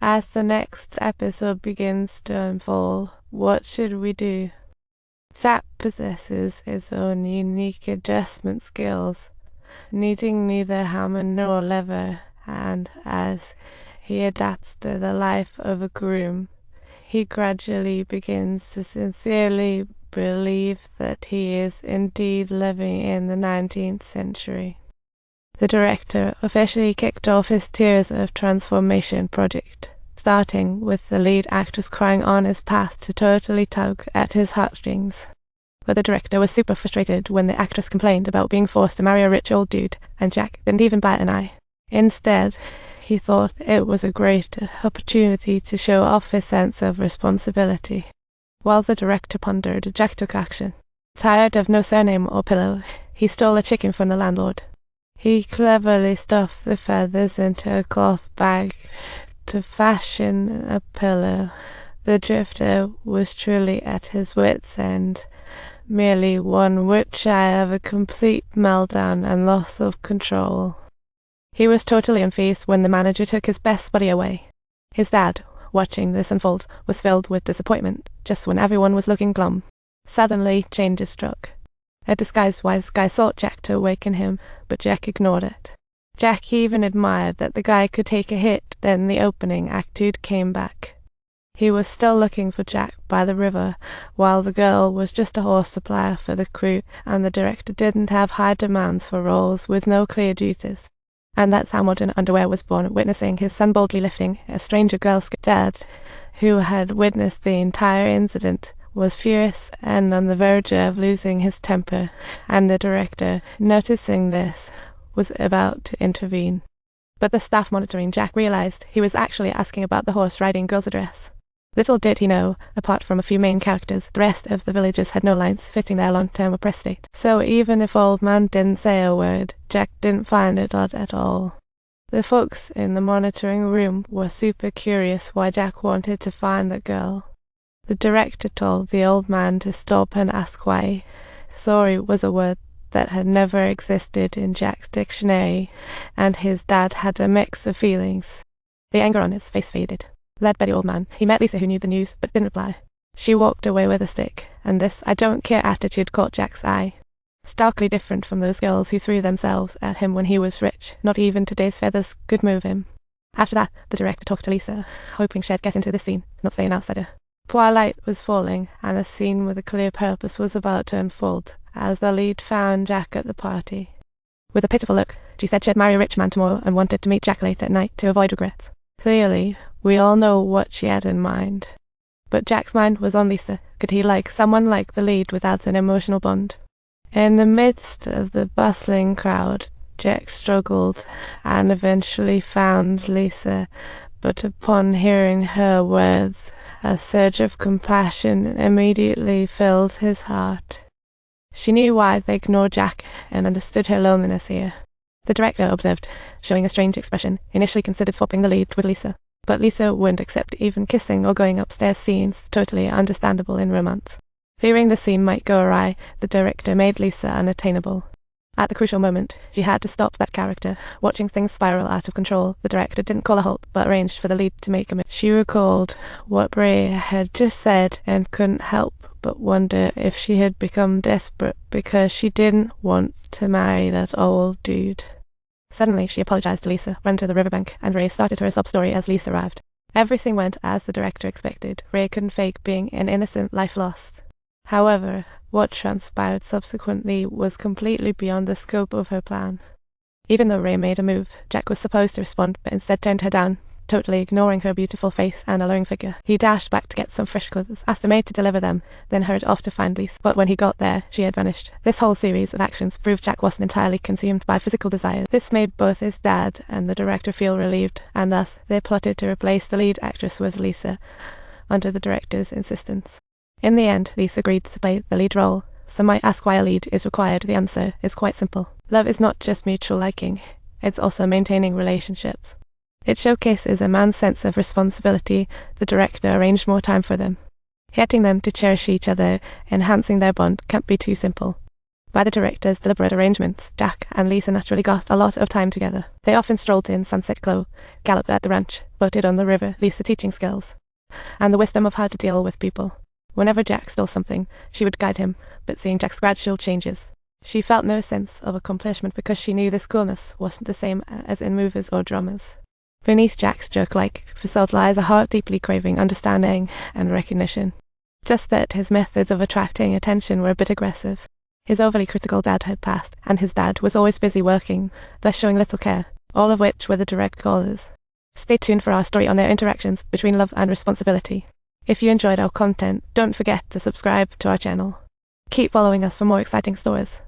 As the next episode begins to unfold, what should we do? Jack possesses his own unique adjustment skills, needing neither hammer nor lever, and as he adapts to the life of a groom, he gradually begins to sincerely believe that he is indeed living in the 19th century. The director officially kicked off his Tears of Transformation project, starting with the lead actress crying on his path to totally tug at his heartstrings. But the director was super frustrated when the actress complained about being forced to marry a rich old dude, and Jack didn't even bat an eye. Instead, he thought it was a great opportunity to show off his sense of responsibility. While the director pondered, Jack took action. Tired of no surname or pillow, he stole a chicken from the landlord. He cleverly stuffed the feathers into a cloth bag to fashion a pillow. The drifter was truly at his wits' end, merely 1 word shy of a complete meltdown and loss of control. He was totally unfazed when the manager took his best buddy away. His dad, watching this unfold, was filled with disappointment just when everyone was looking glum. Suddenly, changes struck. A disguise-wise guy sought Jack to awaken him, but Jack ignored it. Jack even admired that the guy could take a hit. Then the opening act dude came back. He was still looking for Jack by the river, while the girl was just a horse supplier for the crew, and the director didn't have high demands for roles with no clear duties. And that's how Modern Underwear was born, witnessing his son boldly lifting a stranger Girl Scout. Dad, who had witnessed the entire incident, was furious and on the verge of losing his temper, and the director, noticing this, was about to intervene. But the staff monitoring Jack realized he was actually asking about the horse-riding girl's address. Little did he know, apart from a few main characters, the rest of the villagers had no lines fitting their long-term oppressed state. So even if Old Man didn't say a word, Jack didn't find it odd at all. The folks in the monitoring room were super curious why Jack wanted to find the girl. The director told the old man to stop and ask why. Sorry was a word that had never existed in Jack's dictionary, and his dad had a mix of feelings. The anger on his face faded. Led by the old man, he met Lisa, who knew the news but didn't reply. She walked away with a stick, and this I don't care attitude caught Jack's eye. Starkly different from those girls who threw themselves at him when he was rich. Not even today's feathers could move him. After that, the director talked to Lisa, hoping she'd get into this scene, not say an outsider. Twilight was falling, and a scene with a clear purpose was about to unfold, as the lead found Jack at the party. With a pitiful look, she said she'd marry a rich man tomorrow and wanted to meet Jack late at night to avoid regrets. Clearly, we all know what she had in mind. But Jack's mind was on Lisa. Could he like someone like the lead without an emotional bond? In the midst of the bustling crowd, Jack struggled and eventually found Lisa, but upon hearing her words, a surge of compassion immediately filled his heart. She knew why they ignored Jack and understood her loneliness here. The director observed, showing a strange expression, initially considered swapping the lead with Lisa. But Lisa wouldn't accept even kissing or going upstairs scenes, totally understandable in romance. Fearing the scene might go awry, the director made Lisa unattainable. At the crucial moment, she had to stop that character. Watching things spiral out of control, the director didn't call a halt, but arranged for the lead to make a move. She recalled what Bray had just said and couldn't help but wonder if she had become desperate because she didn't want to marry that old dude. Suddenly, she apologized to Lisa, ran to the riverbank, and Ray started her sob story as Lisa arrived. Everything went as the director expected. Ray couldn't fake being an innocent life lost. However, what transpired subsequently was completely beyond the scope of her plan. Even though Ray made a move, Jack was supposed to respond, but instead turned her down, totally ignoring her beautiful face and alluring figure. He dashed back to get some fresh clothes, asked the maid to deliver them, then hurried off to find Lisa. But when he got there, she had vanished. This whole series of actions proved Jack wasn't entirely consumed by physical desire. This made both his dad and the director feel relieved, and thus they plotted to replace the lead actress with Lisa, under the director's insistence. In the end, Lisa agreed to play the lead role. Some might ask why a lead is required. The answer is quite simple. Love is not just mutual liking, it's also maintaining relationships. It showcases a man's sense of responsibility. The director arranged more time for them. Getting them to cherish each other, enhancing their bond, can't be too simple. By the director's deliberate arrangements, Jack and Lisa naturally got a lot of time together. They often strolled in sunset glow, galloped at the ranch, boated on the river, Lisa teaching skills and the wisdom of how to deal with people. Whenever Jack stole something, she would guide him, but seeing Jack's gradual changes, she felt no sense of accomplishment because she knew this coolness wasn't the same as in movies or dramas. Beneath Jack's joke-like facade lies a heart deeply craving understanding and recognition. Just that his methods of attracting attention were a bit aggressive. His overly critical dad had passed, and his dad was always busy working, thus showing little care, all of which were the direct causes. Stay tuned for our story on their interactions between love and responsibility. If you enjoyed our content, don't forget to subscribe to our channel. Keep following us for more exciting stories.